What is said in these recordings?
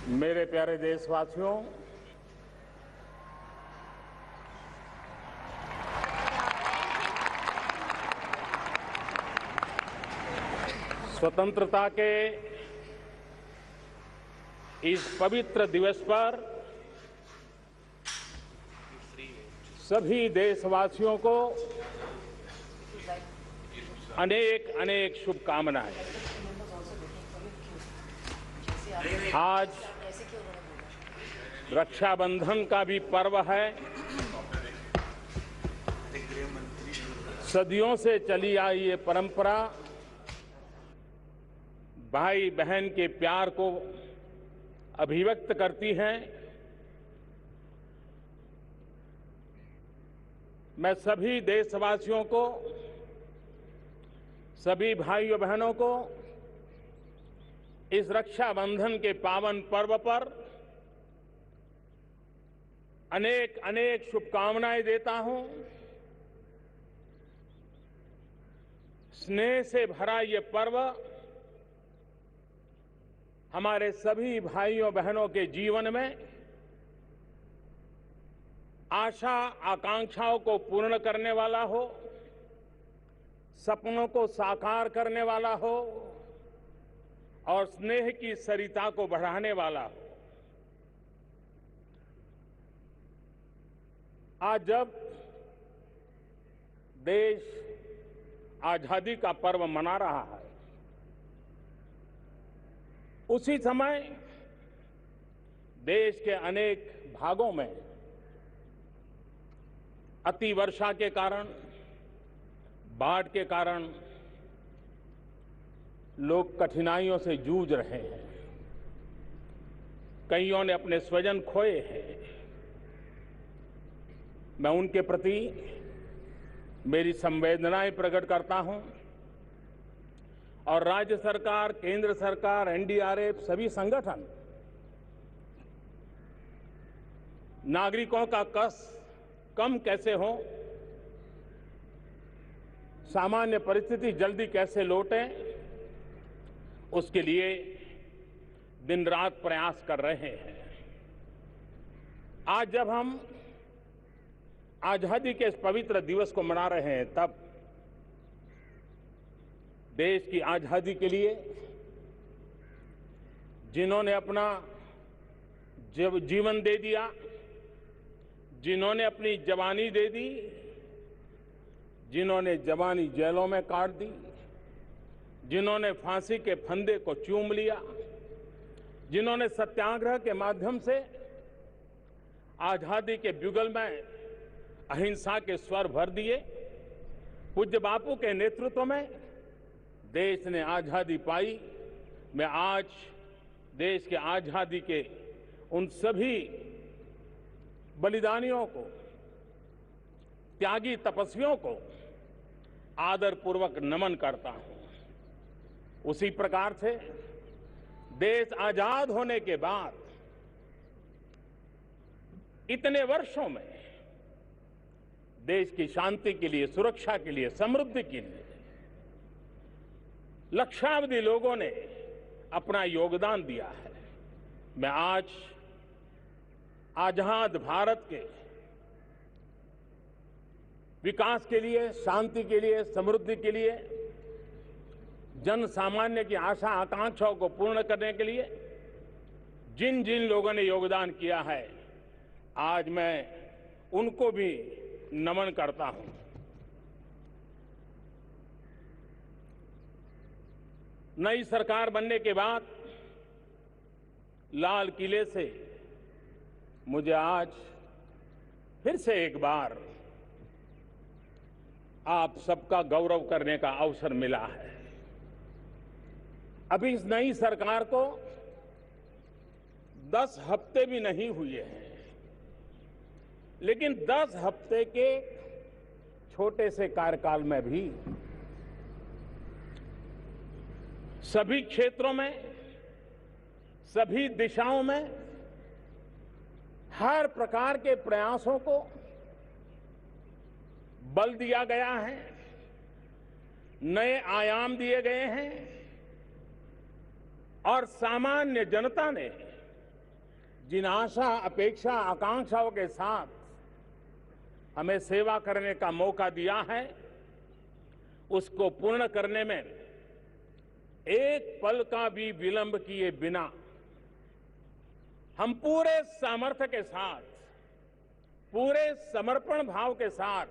मेरे प्यारे देशवासियों, स्वतंत्रता के इस पवित्र दिवस पर सभी देशवासियों को अनेक अनेक शुभकामनाएं। आज रक्षाबंधन का भी पर्व है। सदियों से चली आई ये परंपरा भाई बहन के प्यार को अभिव्यक्त करती है। मैं सभी देशवासियों को, सभी भाइयों बहनों को इस रक्षाबंधन के पावन पर्व पर अनेक अनेक शुभकामनाएं देता हूं। स्नेह से भरा ये पर्व हमारे सभी भाइयों बहनों के जीवन में आशा आकांक्षाओं को पूर्ण करने वाला हो, सपनों को साकार करने वाला हो और स्नेह की सरिता को बढ़ाने वाला हो। आज जब देश आजादी का पर्व मना रहा है, उसी समय देश के अनेक भागों में अतिवर्षा के कारण, बाढ़ के कारण लोग कठिनाइयों से जूझ रहे हैं। कईयों ने अपने स्वजन खोए हैं। मैं उनके प्रति मेरी संवेदनाएं प्रकट करता हूं और राज्य सरकार, केंद्र सरकार, एनडीआरएफ, सभी संगठन नागरिकों का कष्ट कम कैसे हो, सामान्य परिस्थिति जल्दी कैसे लौटे, उसके लिए दिन रात प्रयास कर रहे हैं। आज जब हम आजादी के इस पवित्र दिवस को मना रहे हैं, तब देश की आजादी के लिए जिन्होंने अपना जीवन दे दिया, जिन्होंने अपनी जवानी दे दी, जिन्होंने जवानी जेलों में काट दी, जिन्होंने फांसी के फंदे को चूम लिया, जिन्होंने सत्याग्रह के माध्यम से आजादी के बुगल में अहिंसा के स्वर भर दिए, पूज्य बापू के नेतृत्व में देश ने आजादी पाई। मैं आज देश के आजादी के उन सभी बलिदानियों को, त्यागी तपस्वियों को आदरपूर्वक नमन करता हूं। उसी प्रकार से देश आजाद होने के बाद इतने वर्षों में देश की शांति के लिए, सुरक्षा के लिए, समृद्धि के लिए लक्षावधि लोगों ने अपना योगदान दिया है। मैं आज आजाद भारत के विकास के लिए, शांति के लिए, समृद्धि के लिए, जन सामान्य की आशा आकांक्षाओं को पूर्ण करने के लिए जिन जिन लोगों ने योगदान किया है, आज मैं उनको भी नमन करता हूं। नई सरकार बनने के बाद लाल किले से मुझे आज फिर से एक बार आप सबका गौरव करने का अवसर मिला है। अभी इस नई सरकार को 10 हफ्ते भी नहीं हुए हैं, लेकिन 10 हफ्ते के छोटे से कार्यकाल में भी सभी क्षेत्रों में, सभी दिशाओं में हर प्रकार के प्रयासों को बल दिया गया है, नए आयाम दिए गए हैं और सामान्य जनता ने जिन आशा, अपेक्षा, आकांक्षाओं के साथ हमें सेवा करने का मौका दिया है, उसको पूर्ण करने में एक पल का भी विलंब किए बिना हम पूरे सामर्थ्य के साथ, पूरे समर्पण भाव के साथ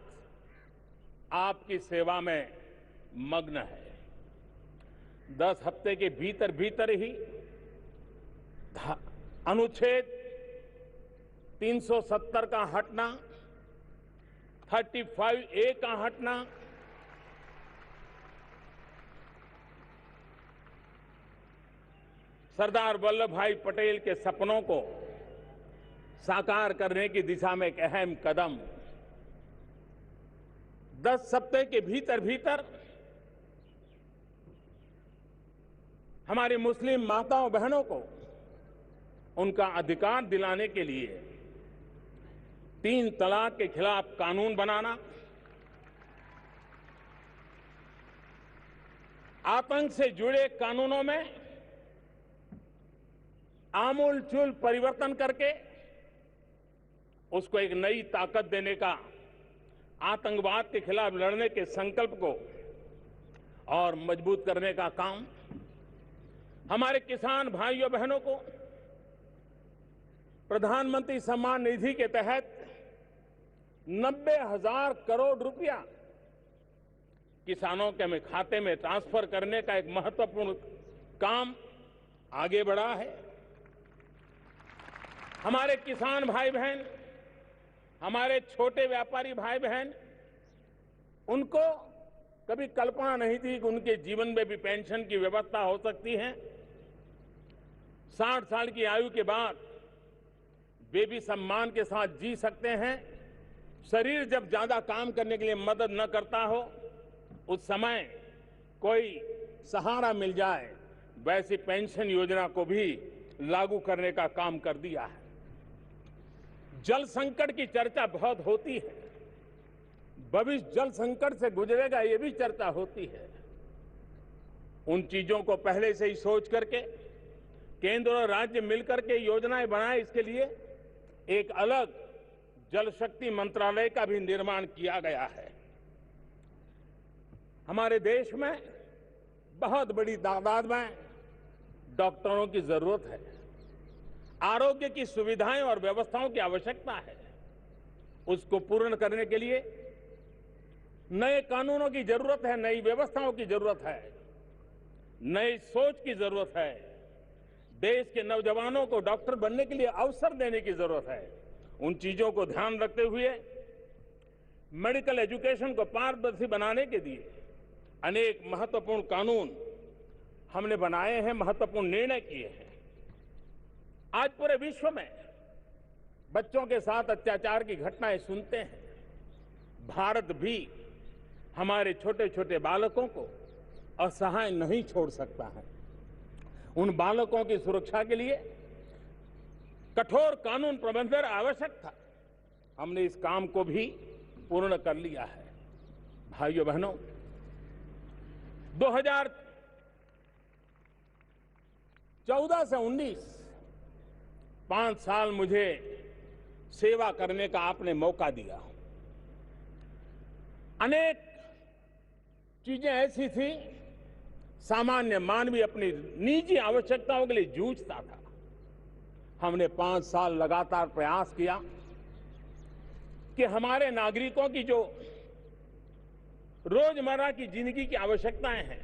आपकी सेवा में मग्न है। 10 हफ्ते के भीतर भीतर ही अनुच्छेद 370 का हटना, 35A का हटना, सरदार वल्लभ भाई पटेल के सपनों को साकार करने की दिशा में एक अहम कदम 10 हफ्ते के भीतर भीतर हमारी मुस्लिम माताओं बहनों को उनका अधिकार दिलाने के लिए 3 तलाक के खिलाफ कानून बनाना, आतंक से जुड़े कानूनों में आमूलचूल परिवर्तन करके उसको एक नई ताकत देने का, आतंकवाद के खिलाफ लड़ने के संकल्प को और मजबूत करने का काम, हमारे किसान भाइयों बहनों को प्रधानमंत्री सम्मान निधि के तहत 90,000 करोड़ रुपया किसानों के हमें खाते में ट्रांसफर करने का एक महत्वपूर्ण काम आगे बढ़ा है। हमारे किसान भाई बहन, हमारे छोटे व्यापारी भाई बहन, उनको कभी कल्पना नहीं थी कि उनके जीवन में भी पेंशन की व्यवस्था हो सकती है। 60 साल की आयु के बाद वे भी सम्मान के साथ जी सकते हैं। शरीर जब ज्यादा काम करने के लिए मदद न करता हो, उस समय कोई सहारा मिल जाए, वैसी पेंशन योजना को भी लागू करने का काम कर दिया है। जल संकट की चर्चा बहुत होती है, भविष्य जल संकट से गुजरेगा ये भी चर्चा होती है। उन चीजों को पहले से ही सोच करके केंद्र और राज्य मिलकर के योजनाएं बनाए, इसके लिए एक अलग जल शक्ति मंत्रालय का भी निर्माण किया गया है। हमारे देश में बहुत बड़ी तादाद में डॉक्टरों की जरूरत है, आरोग्य की सुविधाएं और व्यवस्थाओं की आवश्यकता है। उसको पूर्ण करने के लिए नए कानूनों की जरूरत है, नई व्यवस्थाओं की जरूरत है, नई सोच की जरूरत है। देश के नौजवानों को डॉक्टर बनने के लिए अवसर देने की जरूरत है। उन चीजों को ध्यान रखते हुए मेडिकल एजुकेशन को पारदर्शी बनाने के लिए अनेक महत्वपूर्ण कानून हमने बनाए हैं, महत्वपूर्ण निर्णय किए हैं। आज पूरे विश्व में बच्चों के साथ अत्याचार की घटनाएं सुनते हैं। भारत भी हमारे छोटे छोटे बालकों को असहाय नहीं छोड़ सकता है। उन बालकों की सुरक्षा के लिए कठोर कानून प्रबंधन आवश्यक था। हमने इस काम को भी पूर्ण कर लिया है। भाइयों बहनों, 2014 से 19 5 साल मुझे सेवा करने का आपने मौका दिया। अनेक चीजें ऐसी थी, सामान्य मानवीय अपनी निजी आवश्यकताओं के लिए जूझता था। हमने 5 साल लगातार प्रयास किया कि हमारे नागरिकों की जो रोजमर्रा की जिंदगी की आवश्यकताएं हैं,